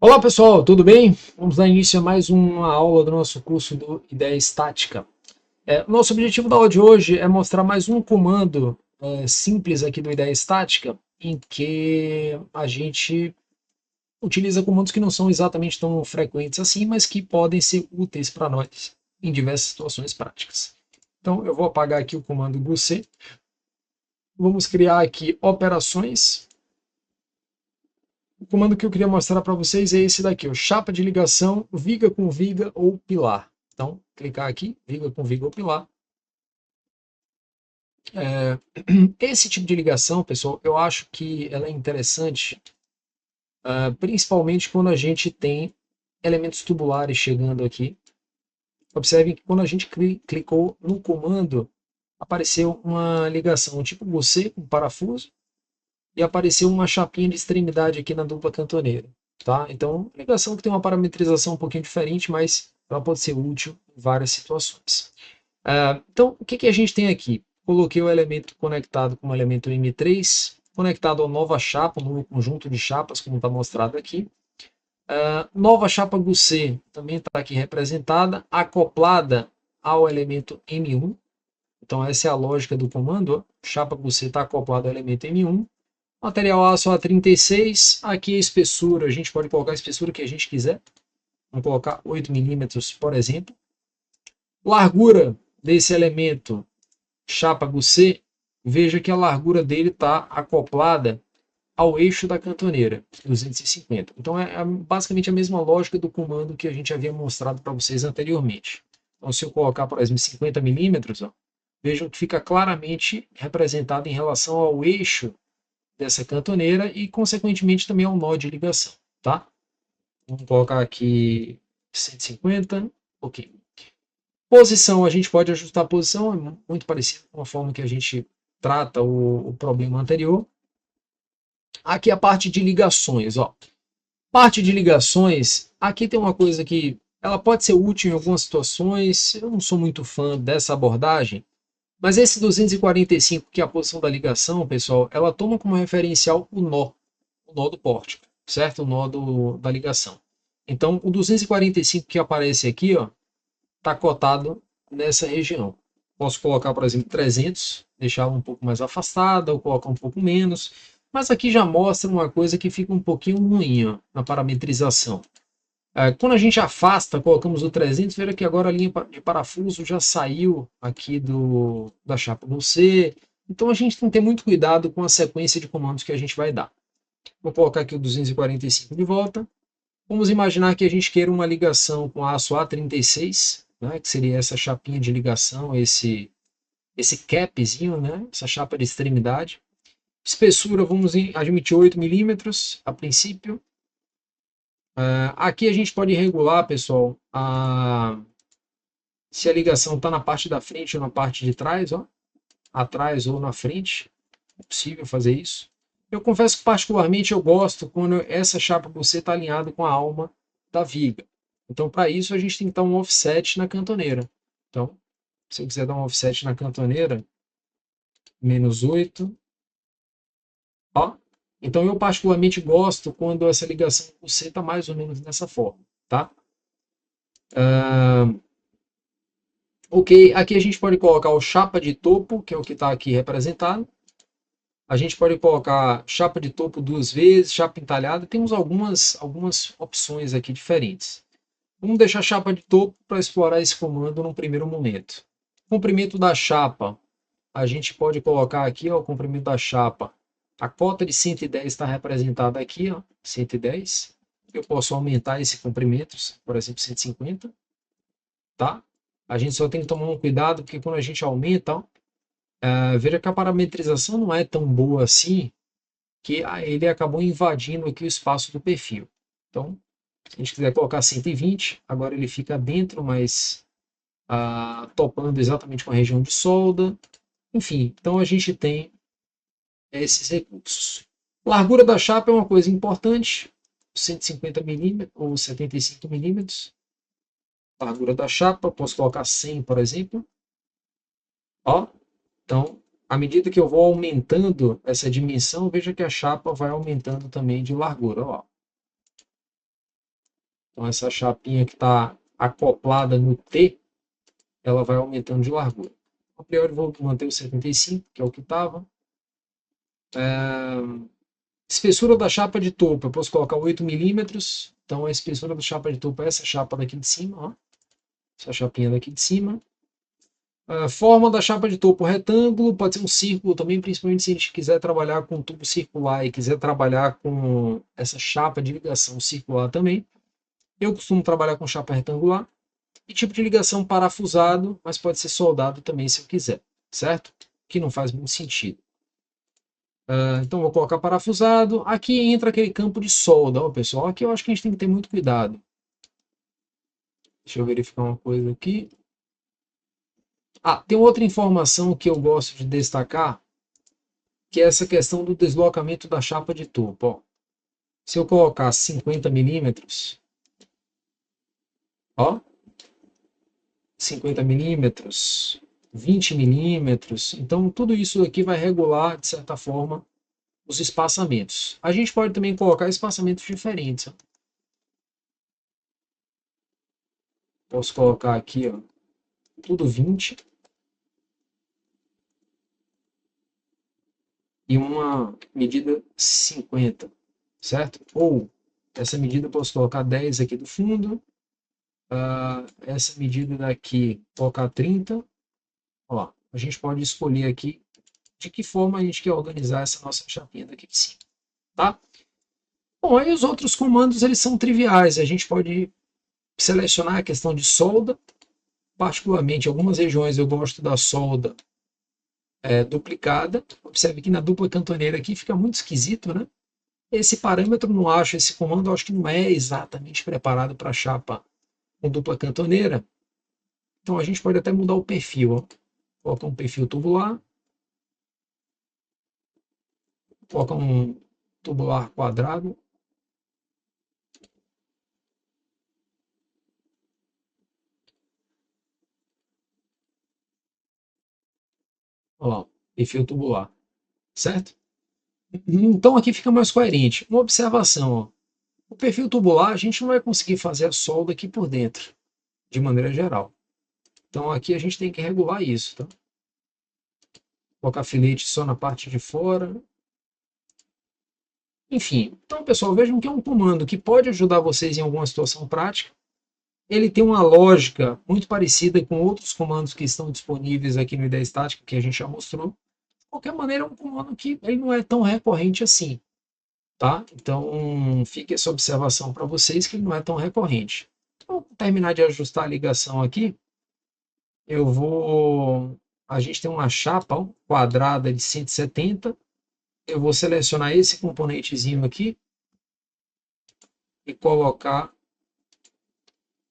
Olá pessoal, tudo bem? Vamos dar início a mais uma aula do nosso curso do Ideia Estática. Nosso objetivo da aula de hoje é mostrar mais um comando simples aqui do Ideia Estática, em que a gente utiliza comandos que não são exatamente tão frequentes assim, mas que podem ser úteis para nós em diversas situações práticas. Então eu vou apagar aqui o comando GUC, vamos criar aqui operações. O comando que eu queria mostrar para vocês é esse daqui, o chapa de ligação, viga com viga ou pilar. Então, clicar aqui, viga com viga ou pilar. Esse tipo de ligação, pessoal, eu acho que ela é interessante, principalmente quando a gente tem elementos tubulares chegando aqui. Observe que quando a gente clicou no comando, apareceu uma ligação tipo você, com parafuso, e apareceu uma chapinha de extremidade aqui na dupla cantoneira. Tá? Então, ligação que tem uma parametrização um pouquinho diferente, mas ela pode ser útil em várias situações. Então, o que a gente tem aqui? Coloquei o elemento conectado com o elemento M3, conectado a nova chapa, um novo conjunto de chapas, como está mostrado aqui. Nova chapa GUC também está aqui representada, acoplada ao elemento M1. Então, essa é a lógica do comando. Ó. Chapa GUC está acoplada ao elemento M1. Material aço A36, aqui a espessura, a gente pode colocar a espessura que a gente quiser. Vamos colocar 8 milímetros, por exemplo. Largura desse elemento, chapa GUC, veja que a largura dele está acoplada ao eixo da cantoneira, 250. Então é basicamente a mesma lógica do comando que a gente havia mostrado para vocês anteriormente. Então se eu colocar, por exemplo, 50 milímetros, vejam que fica claramente representado em relação ao eixo dessa cantoneira e, consequentemente, também ao nó de ligação, tá? Vamos colocar aqui 150, ok. Posição, a gente pode ajustar a posição, é muito parecido com a forma que a gente trata o problema anterior. Aqui a parte de ligações, ó. Parte de ligações, aqui tem uma coisa que ela pode ser útil em algumas situações, eu não sou muito fã dessa abordagem, mas esse 245, que é a posição da ligação, pessoal, ela toma como referencial o nó do pórtico, certo? O nó da ligação. Então, o 245 que aparece aqui, ó, está cotado nessa região. Posso colocar, por exemplo, 300, deixar um pouco mais afastada, ou colocar um pouco menos, mas aqui já mostra uma coisa que fica um pouquinho ruim, ó, na parametrização. Quando a gente afasta, colocamos o 300, veja que agora a linha de parafuso já saiu aqui da chapa do C. Então a gente tem que ter muito cuidado com a sequência de comandos que a gente vai dar. Vou colocar aqui o 245 de volta. Vamos imaginar que a gente queira uma ligação com aço A36, né, que seria essa chapinha de ligação, esse capzinho, né, essa chapa de extremidade. Espessura, vamos admitir 8 milímetros a princípio. Aqui a gente pode regular, pessoal, se a ligação está na parte da frente ou na parte de trás, ó, atrás ou na frente. É possível fazer isso. Eu confesso que particularmente eu gosto quando essa chapa você está alinhada com a alma da viga. Então, para isso, a gente tem que dar um offset na cantoneira. Então, se eu quiser dar um offset na cantoneira, -8, ó. Então, eu particularmente gosto quando essa ligação com C está mais ou menos dessa forma, tá? Ok, aqui a gente pode colocar o chapa de topo, que é o que está aqui representado. A gente pode colocar chapa de topo 2 vezes, chapa entalhada. Temos algumas opções aqui diferentes. Vamos deixar a chapa de topo para explorar esse comando num primeiro momento. Comprimento da chapa. A gente pode colocar aqui ó, o comprimento da chapa. A cota de 110 está representada aqui, ó, 110. Eu posso aumentar esse comprimento, por exemplo, 150. Tá? A gente só tem que tomar um cuidado, porque quando a gente aumenta, ó, veja que a parametrização não é tão boa assim, que ele acabou invadindo aqui o espaço do perfil. Então, se a gente quiser colocar 120, agora ele fica dentro, mas topando exatamente com a região de solda. Enfim, então a gente tem esses recursos. Largura da chapa é uma coisa importante, 150 milímetros ou 75 milímetros. Largura da chapa, posso colocar 100, por exemplo. Ó, então, à medida que eu vou aumentando essa dimensão, veja que a chapa vai aumentando também de largura. Ó. Então essa chapinha que está acoplada no T, ela vai aumentando de largura. A priori vou manter o 75, que é o que estava. Espessura da chapa de topo, eu posso colocar 8 milímetros. Então a espessura da chapa de topo é essa chapa daqui de cima, ó. Essa chapinha daqui de cima. A forma da chapa de topo retângulo, pode ser um círculo também, principalmente se a gente quiser trabalhar com tubo circular e quiser trabalhar com essa chapa de ligação circular também. Eu costumo trabalhar com chapa retangular. E tipo de ligação parafusado, mas pode ser soldado também se eu quiser, certo? Que não faz muito sentido. Então vou colocar parafusado. Aqui entra aquele campo de solda, ó, pessoal. Aqui eu acho que a gente tem que ter muito cuidado. Deixa eu verificar uma coisa aqui. Tem outra informação que eu gosto de destacar, que é essa questão do deslocamento da chapa de topo. Ó. Se eu colocar 50 milímetros, ó, 50 milímetros, 20 milímetros, então tudo isso aqui vai regular, de certa forma, os espaçamentos. A gente pode também colocar espaçamentos diferentes. Ó. Posso colocar aqui, ó, tudo 20. E uma medida 50, certo? Ou essa medida eu posso colocar 10 aqui do fundo, essa medida daqui colocar 30. Ó, a gente pode escolher aqui de que forma a gente quer organizar essa nossa chapinha daqui de cima, tá? Bom, aí os outros comandos eles são triviais, a gente pode selecionar a questão de solda, particularmente em algumas regiões eu gosto da solda duplicada. Observe que na dupla cantoneira aqui fica muito esquisito, né? Esse parâmetro não acho, esse comando eu acho que não é exatamente preparado para chapa com dupla cantoneira. Então a gente pode até mudar o perfil. Ó. Coloca um perfil tubular. Coloca um tubular quadrado. Olha lá, perfil tubular. Certo? Então aqui fica mais coerente. Uma observação. Ó. O perfil tubular a gente não vai conseguir fazer a solda aqui por dentro, de maneira geral. Então aqui a gente tem que regular isso. Tá? Colocar filete só na parte de fora. Enfim, então pessoal, vejam que é um comando que pode ajudar vocês em alguma situação prática. Ele tem uma lógica muito parecida com outros comandos que estão disponíveis aqui no Ideia Estática, que a gente já mostrou. De qualquer maneira, é um comando que ele não é tão recorrente assim. Tá? Então, fique essa observação para vocês que ele não é tão recorrente. Então, vou terminar de ajustar a ligação aqui. Eu vou... A gente tem uma chapa ó, quadrada de 170. Eu vou selecionar esse componentezinho aqui e colocar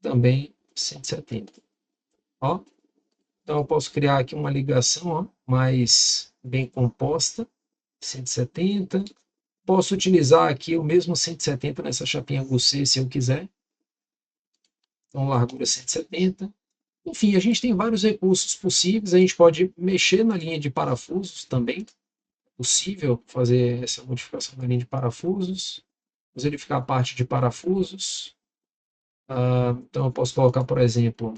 também 170. Ó. Então eu posso criar aqui uma ligação ó, mais bem composta, 170. Posso utilizar aqui o mesmo 170 nessa chapinha GUC se eu quiser. Então largura 170. Enfim, a gente tem vários recursos possíveis. A gente pode mexer na linha de parafusos também. É possível fazer essa modificação na linha de parafusos. Vamos verificar a parte de parafusos. Então eu posso colocar, por exemplo,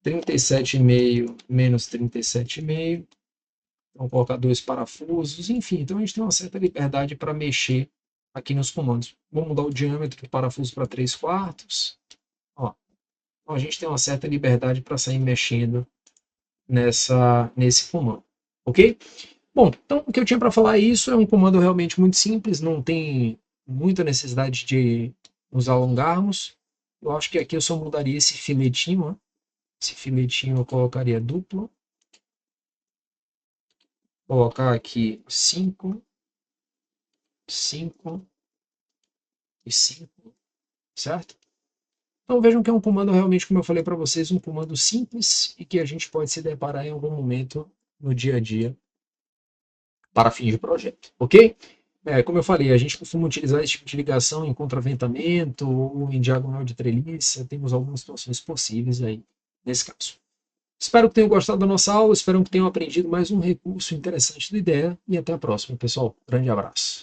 37,5 menos 37,5. Vamos colocar 2 parafusos. Enfim, então a gente tem uma certa liberdade para mexer aqui nos comandos. Vamos mudar o diâmetro do parafuso para 3/4. Ó, então a gente tem uma certa liberdade para sair mexendo nesse comando. Ok? Bom, então o que eu tinha para falar é isso. É um comando realmente muito simples, não tem muita necessidade de nos alongarmos. Eu acho que aqui eu só mudaria esse filetinho. Ó. Esse filetinho eu colocaria duplo. Colocar aqui 5, 5 e 5, certo? Então vejam que é um comando realmente, como eu falei para vocês, um comando simples e que a gente pode se deparar em algum momento no dia a dia para fins de projeto, ok? Como eu falei, a gente costuma utilizar esse tipo de ligação em contraventamento ou em diagonal de treliça, temos algumas situações possíveis aí nesse caso. Espero que tenham gostado da nossa aula, espero que tenham aprendido mais um recurso interessante do IDEA e até a próxima, pessoal. Grande abraço.